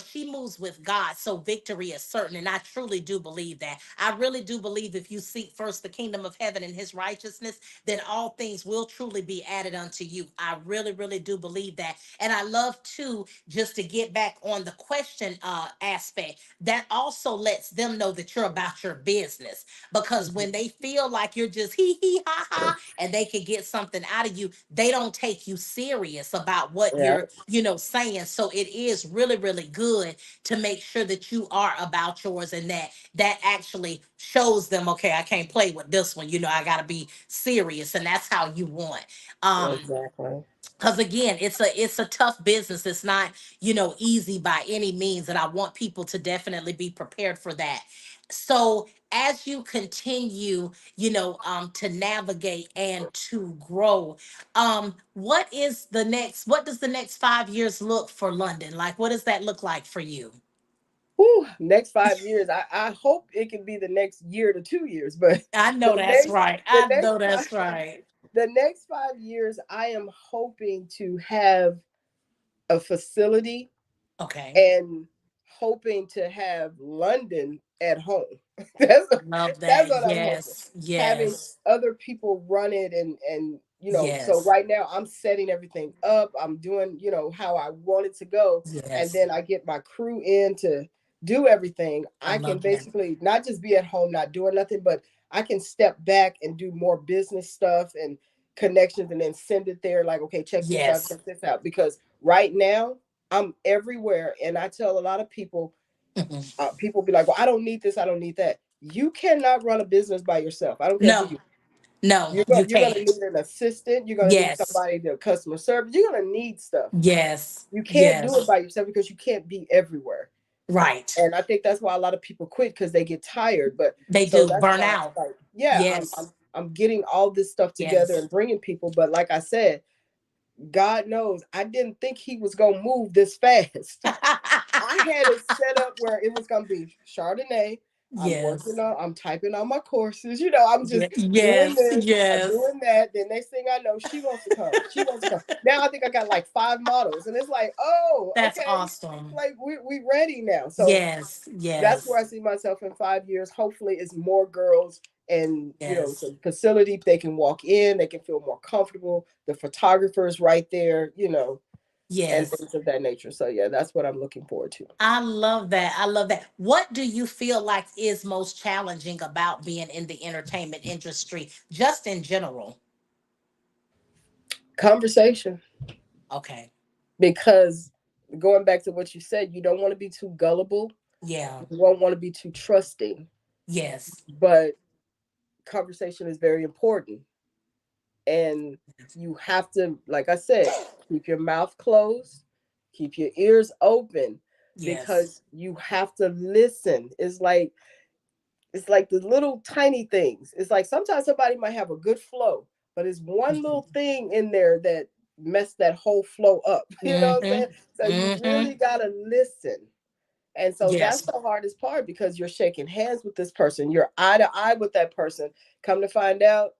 she moves with God. So victory is certain. And I truly do believe that. I really do believe if you seek first the kingdom of heaven and his righteousness, then all things will truly be added unto you. I really, really do believe that. And I love too, just to get back on the question aspect, that also lets them know that you're about your business. Because when they feel like you're just hee hee ha ha and they can get something out of you, they don't take you serious about what Yeah, you're, saying. So it is really, really good to make sure that you are about yours, and that actually shows them, okay, I can't play with this one. I got to be serious, and that's how you want. Um, exactly. because again, it's a tough business. It's not, easy by any means, and I want people to definitely be prepared for that. So as you continue, to navigate and to grow, what does the next 5 years look for London? Like, what does that look like for you? Whew, next 5 years. I hope it can be the next year to 2 years, but I know the that's next right. the I know next five that's right. the next 5 years, I am hoping to have a facility Okay. and hoping to have London at home. that's Love that's that. what I'm hoping. Yes. Having Yes. other people run it, and so Yes. right now I'm setting everything up. I'm doing how I want it to go, and Yes. then I get my crew in to do everything. I I can love that. basically not just be at home not doing nothing, but I can step back and do more business stuff and connections, and then send it there like, okay, Yes. check this out, because right now I'm everywhere, and I tell a lot of people, Mhm. people be like, "Well, I don't need this, I don't need that." You cannot run a business by yourself. I don't care who No, you. no, you You're gonna can't. need an assistant. You're gonna need Yes, somebody to customer service. You're gonna need stuff. yes, You can't do it yes, by yourself because you can't be everywhere. right. And I think that's why a lot of people quit, because they get tired. But They so do that's burn why it's out. like, yeah, Yes, I'm getting all this stuff together yes. and bringing people. But like I said, God knows I didn't think He was gonna move this fast. I had it set up where it was gonna be Chardonnay. Yes, I'm typing on my courses. I'm just doing yes, this, I'm yes. doing that. The next thing I know, she wants to come. She wants to come. Now I think I got like 5 models, and it's like, oh, That's okay, awesome. like we ready now. So Yes, that's where yes, I see myself in 5 years. Hopefully, it's more girls, and it's yes, a facility they can walk in, they can feel more comfortable. The photographer's right there, and yes. things of that nature. So yeah, that's what I'm looking forward to. I love that. I love that. What do you feel like is most challenging about being in the entertainment industry, just in general? Conversation, Okay. because going back to what you said, you don't want to be too gullible, Yeah. you won't want to be too trusting, Yes. but conversation is very important. And you have to, like I said, keep your mouth closed, keep your ears open, Yes. because you have to listen. It's like the little tiny things. It's like sometimes somebody might have a good flow, but it's one little thing in there that messed that whole flow up. You know what I'm saying? Mm-hmm. So you Mm-hmm. really gotta listen. And so that's Yes. the hardest part, because you're shaking hands with this person, you're eye to eye with that person. Come to find out,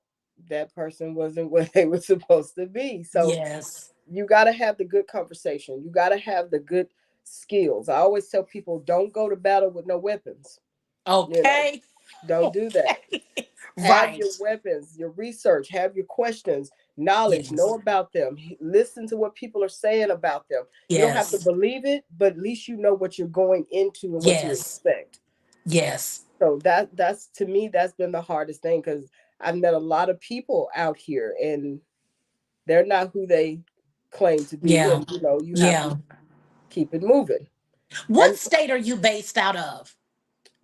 that person wasn't what they were supposed to be. So Yes. you gotta have the good conversation. You gotta have the good skills. I always tell people, don't go to battle with no weapons. You know, Okay. don't do that. Okay. Have Right. your weapons, your research, have your questions, knowledge, know Yes. about them, listen to what people are saying about them. You don't have to Yes. believe it, but at least you know what you're going into and what to Yes. expect. Yes. So that's to me, that's been the hardest thing, because I've met a lot of people out here, and they're not who they claim to be, Yeah. and you have to Yeah. keep it moving. What And state are you based out of?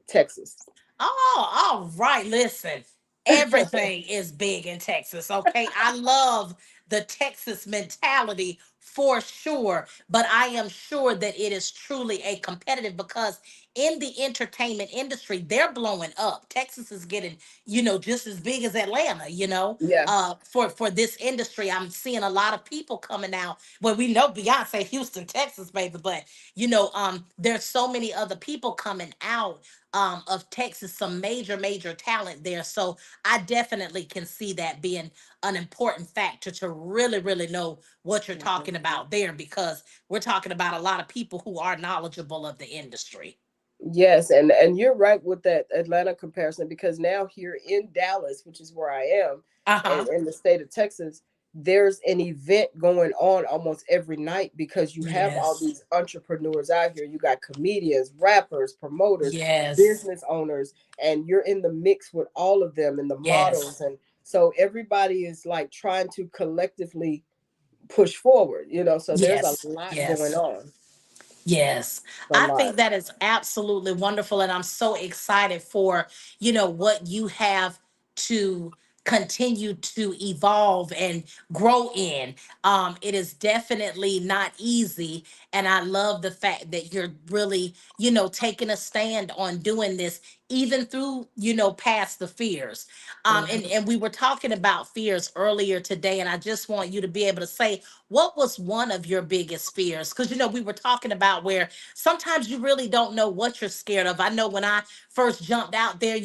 Texas. Oh, all right. Listen, everything is big in Texas. Okay. I love the Texas mentality for sure. But I am sure that it is truly a competitive, because in the entertainment industry, they're blowing up. Texas is getting, just as big as Atlanta, Yeah. for this industry. I'm seeing a lot of people coming out. Well, we know Beyonce, Houston, Texas, baby, but there's so many other people coming out of Texas, some major, major talent there. So I definitely can see that being an important factor to really, really know what you're Mhm. talking about there, because we're talking about a lot of people who are knowledgeable of the industry. Yes, and you're right with that Atlanta comparison, because now here in Dallas, which is where I am, Uh and huh. in the state of Texas, there's an event going on almost every night, because you have all Yes. these entrepreneurs out here. You got comedians, rappers, promoters, Yes. business owners, and you're in the mix with all of them, and the Yes. models, and so everybody is like trying to collectively push forward, so there's a Yes. lot going Yes. on. Yes, A I lot. think that is absolutely wonderful. And I'm so excited for, what you have to continue to evolve and grow in. It is definitely not easy. And I love the fact that you're really, taking a stand on doing this, even through, past the fears. And we were talking about fears earlier today. And I just want you to be able to say, what was one of your biggest fears? Because, we were talking about where sometimes you really don't know what you're scared of. I know when I first jumped out there,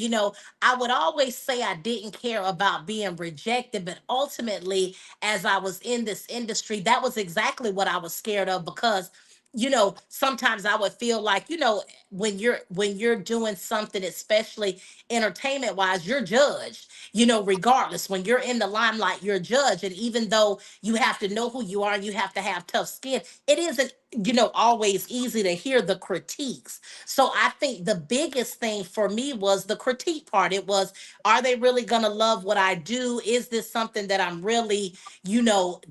I would always say I didn't care about being rejected. But ultimately, as I was in this industry, that was exactly what I was scared of, because sometimes I would feel like, when you're doing something, especially entertainment wise, you're judged, regardless. When you're in the limelight, you're judged. And even though you have to know who you are, and you have to have tough skin, it isn't, always easy to hear the critiques. So I think the biggest thing for me was the critique part. It was, are they really going to love what I do? Is this something that I'm really,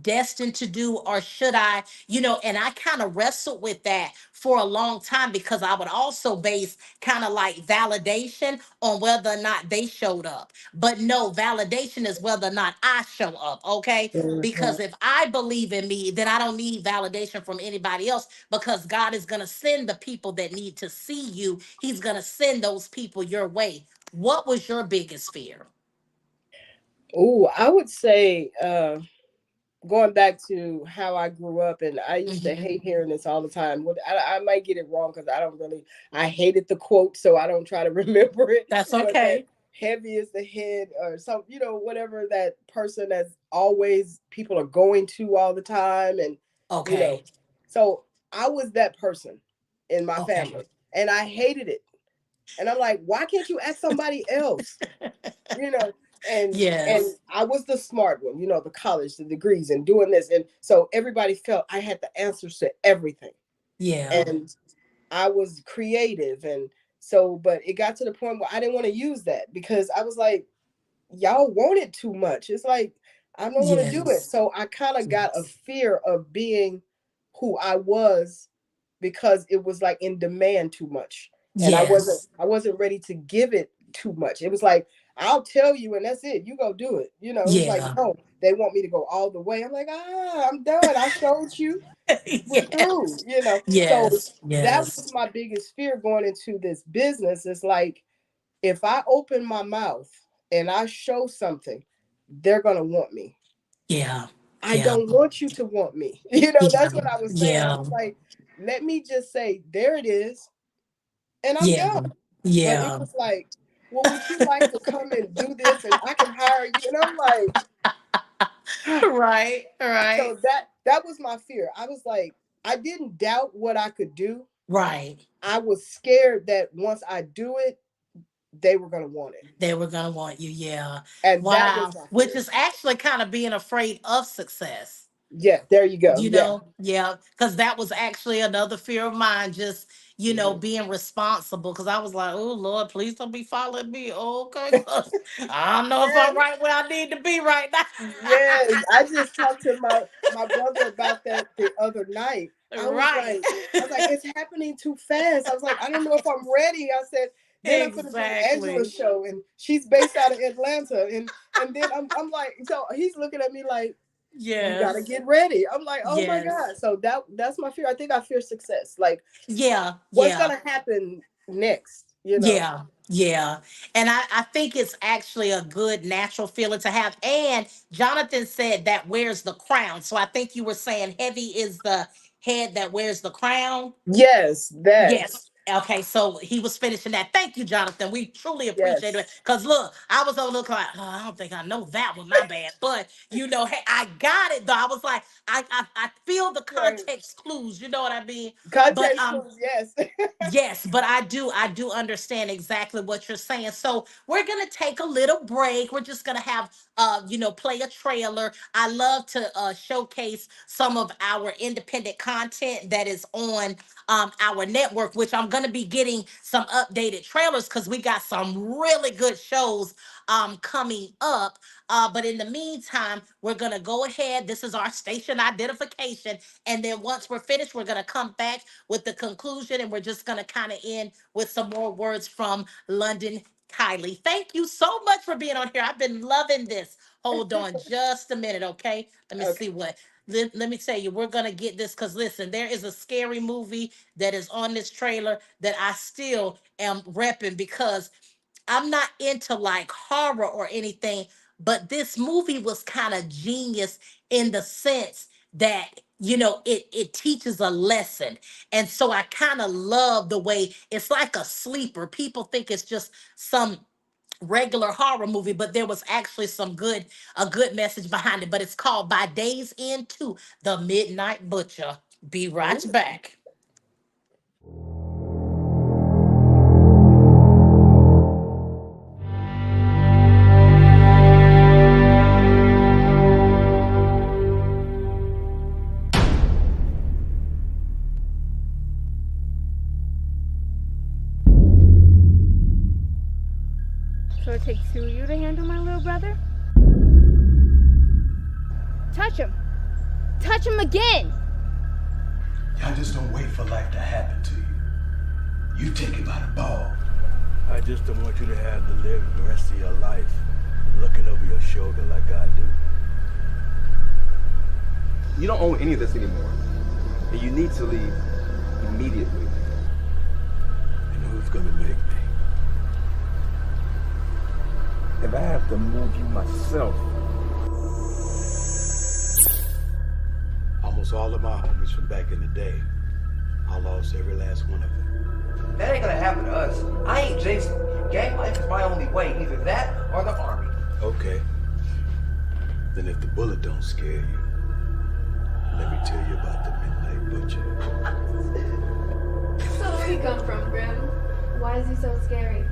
destined to do? Or should I, and I kind of wrestled with that for a long time, because I would also base kind of like validation on whether or not they showed up. But no, validation is whether or not I show up. Okay. Mhm. Because if I believe in me, then I don't need validation from anybody else, because God is going to send the people that need to see you. He's going to send those people your way. What was your biggest fear? Oh, I would say, going back to how I grew up, and I used to Hmm. hate hearing this all the time. I might get it wrong, because I hated the quote, so I don't try to remember it. That's But that okay. heavy is the head, or some, whatever, that person that's always people are going to all the time, and you know, Okay. so I was that person in my Okay. family, and I hated it. And I'm like, why can't you ask somebody else? you know and Yes. I was the smart one, the college, the degrees, and doing this, and so everybody felt I had the answers to everything. Yeah. And I was creative, and so, but it got to the point where I didn't want to use that, because I was like, y'all want it too much. It's like, I don't want to do it. Yes. So I kind of got a Yes. fear of being who I was, because it was like in demand too much. And I wasn't Yes. I wasn't ready to give it too much. It was like, I'll tell you and that's it. You go do it. It was like, Yeah. no, they want me to go all the way. I'm like, I'm done. I showed you. We're through, Yes. So Yes. that was Yes. my biggest fear going into this business. It's like, if I open my mouth and I show something, they're gonna want me. Yeah. I Yeah. don't want you to want me. Yeah. That's what I was saying. I Yeah. was like, let me just say, there it is, and I'm Yeah. done. But it Yeah. was like, well, would you like to come and do this, and I can hire you? And I'm like, Right. Right. so that was my fear. I was like, I didn't doubt what I could do. Right. I was scared that once I do it, they were gonna want it, They were gonna want you. Yeah. and that was Wow. my Which fear. is actually kind of being afraid of success. Yeah, there you go. Yeah. Yeah, because that was actually another fear of mine, just, Mhm. being responsible. Because I was like, oh, Lord, please don't be following me. Okay, 'cause I don't know if I'm Yes. right where I need to be right Yes, I just talked to my brother about that the other night. now. Right. I was like, it's happening too fast. I was like, I don't know if I'm ready. I said, then I'm gonna do Angela's Exactly. show, and she's based out of Atlanta, and then I'm like, so he's looking at me like, You got to Yes. get ready. I'm like, oh my Yes. God. So that's my fear. I think I fear success. Like, Yeah. what's Yeah. going to happen next, you know? Yeah, yeah. And I think it's actually a good natural feeling to have. And Jonathan said that wears the crown. So I think you were saying heavy is the head that wears the crown. Yes, that. Yes. Okay, so he was finishing that. Thank you, Jonathan. We truly appreciate it. Yes. Because look, I was over looking like, oh, I don't think I know that one, my bad. But hey, I got it though. I was like, I feel the Right. context clues, you know what I mean? But Context clues, yes. yes, but I do understand exactly what you're saying. So we're gonna take a little break. We're just gonna have play a trailer. I love to showcase some of our independent content that is on our network, which I'm gonna be getting some updated trailers because we got some really good shows coming up. But in the meantime, we're gonna go ahead. This is our station identification, and then once we're finished, we're gonna come back with the conclusion, and we're just going to kind of end with some more words from Londen Kailie. Thank you so much for being on here. I've been loving this. Hold on just a minute, okay? Let me Okay. see what. Let me tell you, we're going to get this because listen, there is a scary movie that is on this trailer that I still am repping because I'm not into like horror or anything, but this movie was kind of genius in the sense that it teaches a lesson. And so I kind of love the way it's like a sleeper. People think it's just some regular horror movie, but there was actually a good message behind it. But it's called By Day's End 2, The Midnight Butcher. Be right Ooh. back. So it takes two of you to handle my little brother? Touch him. Touch him again. Y'all just don't wait for life to happen to you. You take it by the ball. I just don't want you to have to live the rest of your life looking over your shoulder like I do. You don't own any of this anymore. And you need to leave immediately. And who's gonna make me? If I have to move you myself. Almost all of my homies from back in the day, I lost every last one of them. That ain't gonna happen to us. I ain't Jason. Gang life is my only way. Either that or the army. Okay. Then if the bullet don't scare you, let me tell you about the Midnight Butcher. So where you come from, Grim? Why is he so scary?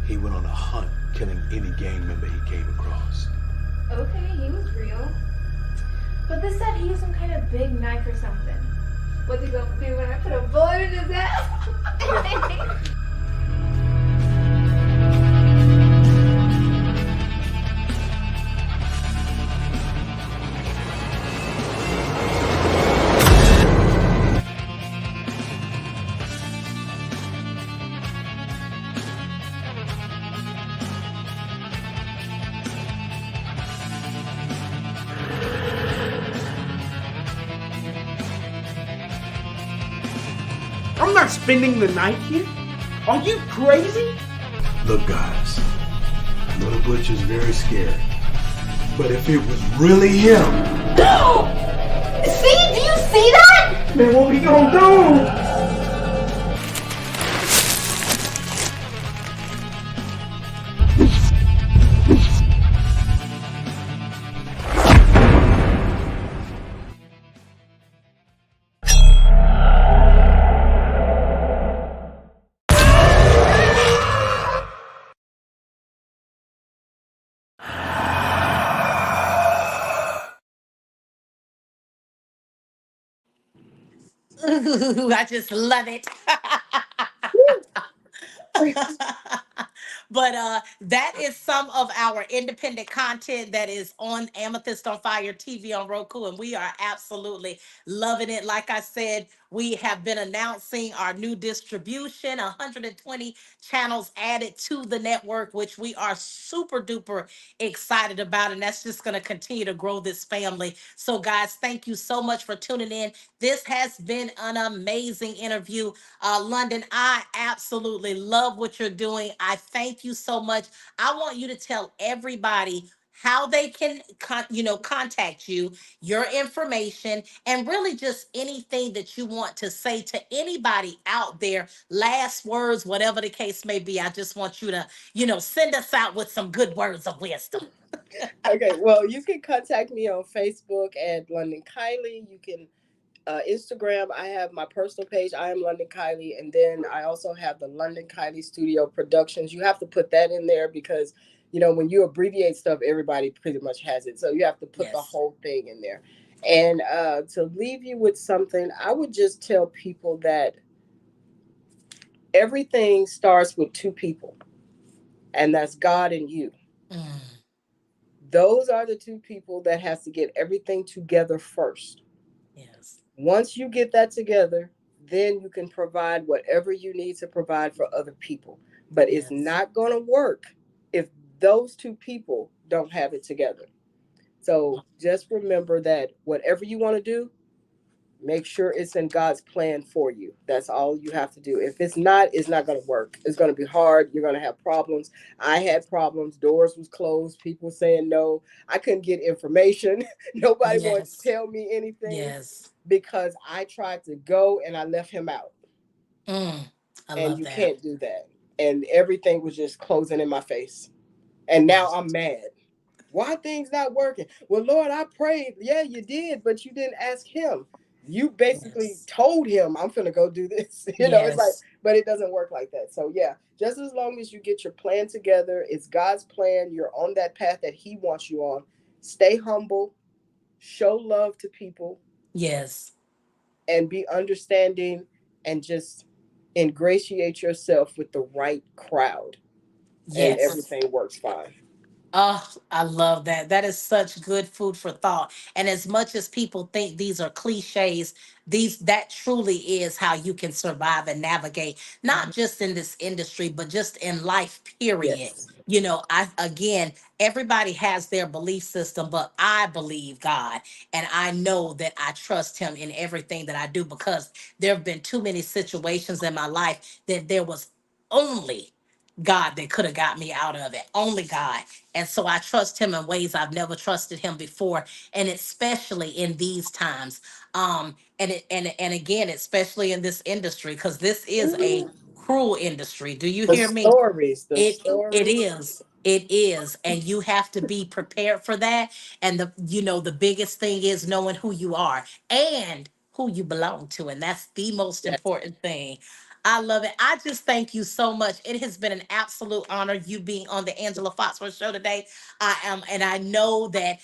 He went on a hunt, killing any gang member he came across. Okay, he was real. But this said he used some kind of big knife or something. What's he gonna do when I put a bullet in his ass? I'm not spending the night here. Are you crazy? Look, guys, I know the butcher's very scary, but if it was really him, See? Do you see that? Man, what we gonna do? Ooh, I just love it. But that is some of our independent content that is on Amethyst on Fire TV on Roku, and we are absolutely loving it. Like I said, we have been announcing our new distribution, 120 channels added to the network, which we are super duper excited about. And that's just going to continue to grow this family. So, guys, thank you so much for tuning in. This has been an amazing interview. London, I absolutely love what you're doing. I thank you so much. I want you to tell everybody how they can contact you, your information, and really just anything that you want to say to anybody out there, last words, whatever the case may be. I just want you to send us out with some good words of wisdom. Okay, well, you can contact me on Facebook at Londen Kailie. You can Instagram. I have my personal page. I am Londen Kailie, and then I also have the Londen Kailie Studio Productions. You have to put that in there because when you abbreviate stuff, everybody pretty much has it. So you have to put the Yes. whole thing in there. And to leave you with something, I would just tell people that everything starts with two people, and that's God and you. Mm, Those are the two people that has to get everything together first. yes. Once you get that together, then you can provide whatever you need to provide for other people. But it's Yes. not going to work if those two people don't have it together. So just remember that whatever you want to do, make sure it's in God's plan for you. That's all you have to do. If it's not going to work. It's going to be hard. You're going to have problems. I had problems. Doors was closed. People saying no. I couldn't get information. Nobody wanted to Yes. tell me anything Yes. because I tried to go and I left him out. Mm, I And love you that. can't do that. And everything was just closing in my face. And now Yes. I'm mad. Why things not working? Well, Lord, I prayed. Yeah, you did, but you didn't ask him. You basically Yes. told him, I'm gonna go do this. It's like, Yes. but it doesn't work like that. So yeah, just as long as you get your plan together, it's God's plan. You're on that path that He wants you on. Stay humble, show love to people, Yes. and be understanding, and just ingratiate yourself with the right crowd, and Yes. everything works fine. Oh, I love that. That is such good food for thought. And as much as people think these are cliches, these that truly is how you can survive and navigate, not just in this industry, but just in life, period. Yes. I again, everybody has their belief system, but I believe God and I know that I trust him in everything that I do because there have been too many situations in my life that there was only God that could have got me out of it. Only God. And so I trust him in ways I've never trusted him before. And especially in these times. And again, especially in this industry, because this is a Ooh, cruel industry. Do you the hear me? stories, the It stories. is. It is. And you have to be prepared for that. And the biggest thing is knowing who you are and who you belong to. And that's the most Yes. important thing. I love it. I just thank you so much. It has been an absolute honor you being on the Angela Foxworth show today. I am, and I know that,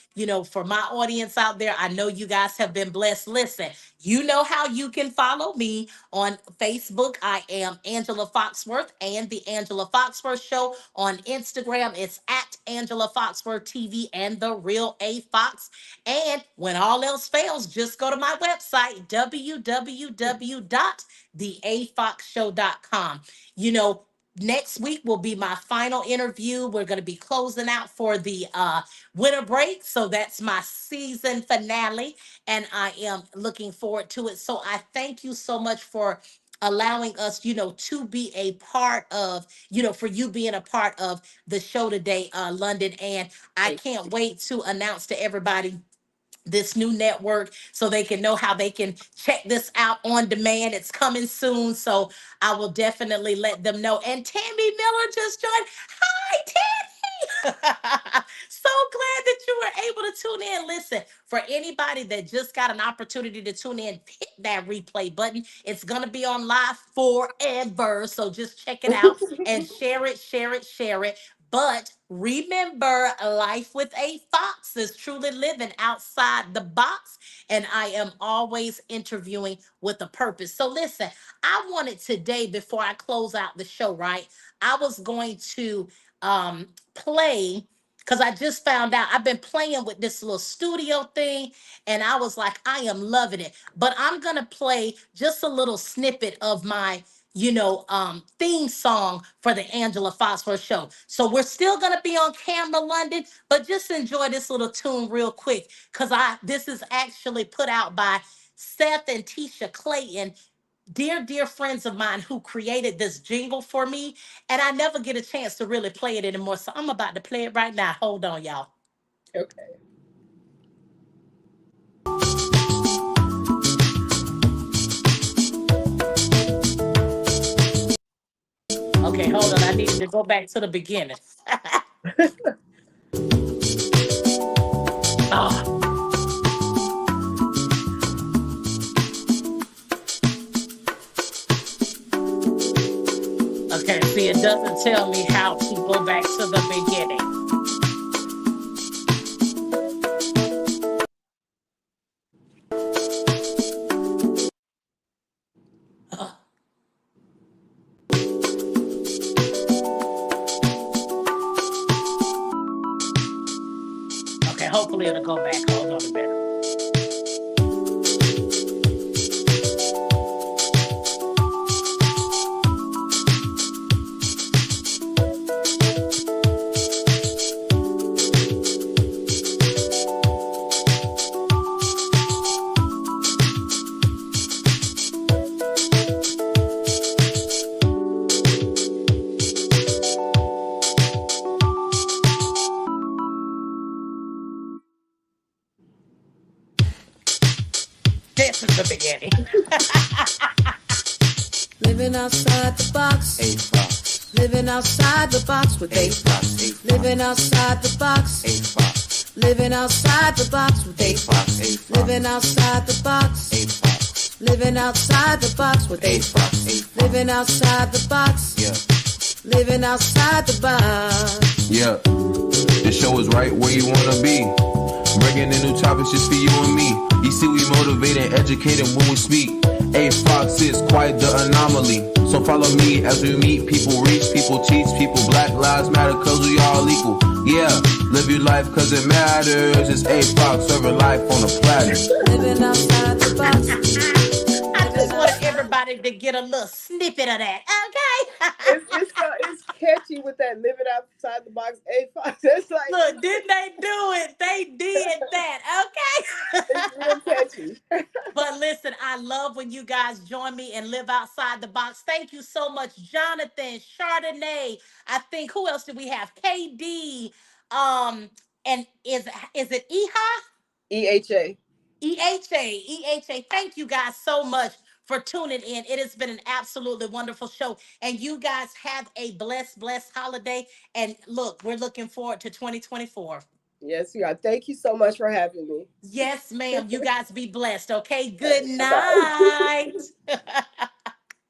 for my audience out there, I know you guys have been blessed. Listen, you know how you can follow me on Facebook. I am Angela Foxworth and the Angela Foxworth Show. On Instagram, it's at Angela Foxworth TV and the Real A Fox. And when all else fails, just go to my website, www.theafoxshow.com. You know, next week will be my final interview. We're going to be closing out for the winter break. So that's my season finale. And I am looking forward to it. So I thank you so much for allowing us, to be a part of, for you being a part of the show today, London. And I Thank can't wait to announce to everybody this new network so they can know how they can check this out on demand. It's coming soon. So I will definitely let them know. And Tammy Miller just joined. Hi, Tammy. So glad that you were able to tune in. Listen, for anybody that just got an opportunity to tune in, hit that replay button. It's going to be on live forever. So just check it out you. and share it, share it, share it. But remember, life with a fox is truly living outside the box. And I am always interviewing with a purpose. So listen, I wanted today, before I close out the show, right? I was going to play, because I just found out I've been playing with this little studio thing, and I was like, I am loving it. But I'm gonna play just a little snippet of my theme song for the Angela Foxworth show. So we're still gonna be on camera, London, but just enjoy this little tune real quick, because this is actually put out by Seth and Tisha Clayton, dear friends of mine who created this jingle for me, and I never get a chance to really play it anymore. So I'm about to play it right now. Hold on, y'all. Okay. Okay, hold on. I need to go back to the beginning. Oh. Okay, see, it doesn't tell me how to go back to the beginning. Oh. Okay, hopefully it'll go back. Hold on a minute. This is the beginning. Living outside the box. A fox. Living outside the box with A a fox. A Living outside the box. A fox. Living outside the box with A a fox. A fox. Living outside the box. A fox. Living outside the box with A a fox. A fox. Living outside the box. Yeah. Living outside the box. Yeah, the show is right where you wanna be. Bringing in new topics just for you and me. You see, we motivate and educate when we speak. A Fox is quite the anomaly. So follow me as we meet. People reach, people teach, people Black Lives Matter, cause we all equal. Yeah, live your life cause it matters. It's A Fox serving life on a platter. Living outside the box. I just want everybody to get a little snippet of that, okay? It's catchy with that living outside the box A Fox. It's like, Look, didn't they do it? They did that, okay? it's real catchy. But listen, I love when you guys join me and live outside the box. Thank you so much, Jonathan, Chardonnay. I think, who else do we have? KD. And is it Eha? EHA. EHA. Thank you guys so much for tuning in. It has been an absolutely wonderful show. And you guys have a blessed holiday. And look, we're looking forward to 2024. Yes, you are. Thank you so much for having me. Yes, ma'am. You guys be blessed, okay? Good Bye. night.